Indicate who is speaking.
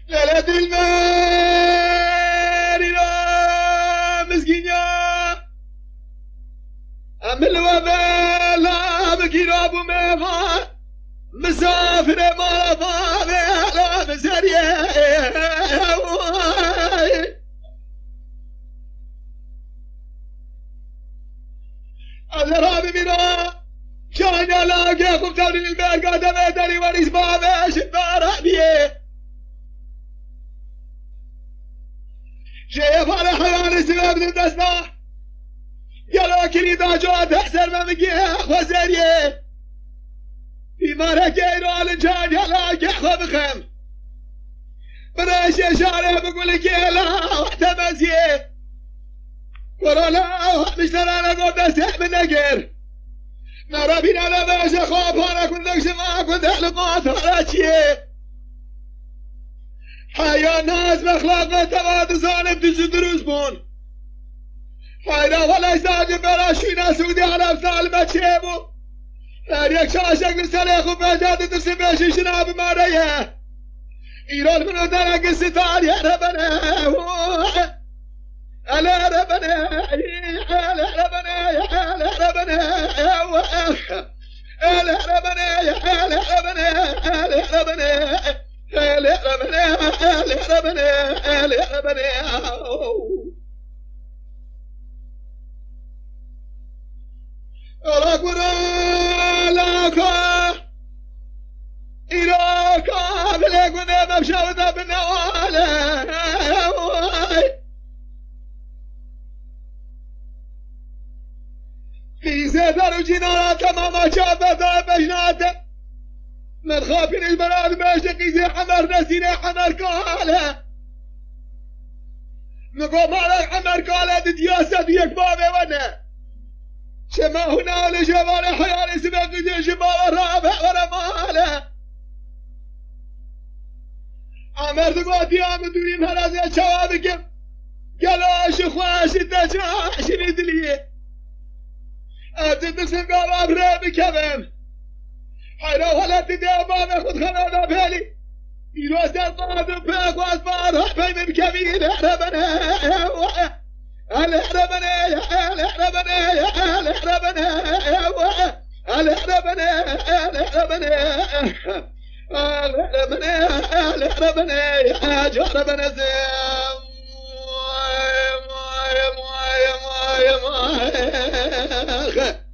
Speaker 1: ليلة المارينا مسكينة أم الوباء بكيرو أبو ميفا مسافر مرضى على مسرية الرابي بنا كان لاقي خبتان البيت قدم داري وريس بابش البارانية شايف على حيان السبب للدسنا يلا كريدا جوات احسن ما بقيه وزريه في مركي رول جان يلا قحوة بخم براش شارع بقول لك يلا واحتمزيه ورانا مش ترانا قد استحب النقر نرى بينا لباش خوف انا كنت ما كنت احلقات راشيه حيا الناس مخلقة تباد صالب تجدروس بون حيرا ولا يساعد براشينا سودي على ابطال بتشيبو هاريك شاشك نساليخو بجاد ترسي بيشي شناب ماريه ايران منو درق الستار يا ربنا على ربنا على ربنا على ربنا على ربنا على ربنا على ربنا على ربنا على ربنا على ربنا راكورا لاكا إراكا بلاكونا مبشاوتا بالنوالا في زيدر وجنانا تماما شابتا بجناتا من خافين البلاد باشتقي زي حمر نسينا حمر كالا نقوم على حمر كالا دياسة ديك بابي وانا شما هنا لجبال حيال سبق زي جبال الرابع ورماله عمر دقوتي عمدوني مهرازي شوابكم قلاش اخواش الدجاش ندليه أتدسم قراب رابي كمم حيرا ولا تدابا ناخد خلانا بهلي يروس القادم بيك واسبار بين بكبير ربنا الحربنا الحربنا الحربنا الحربنا الحربنا الحربنا يا جربنا زم ما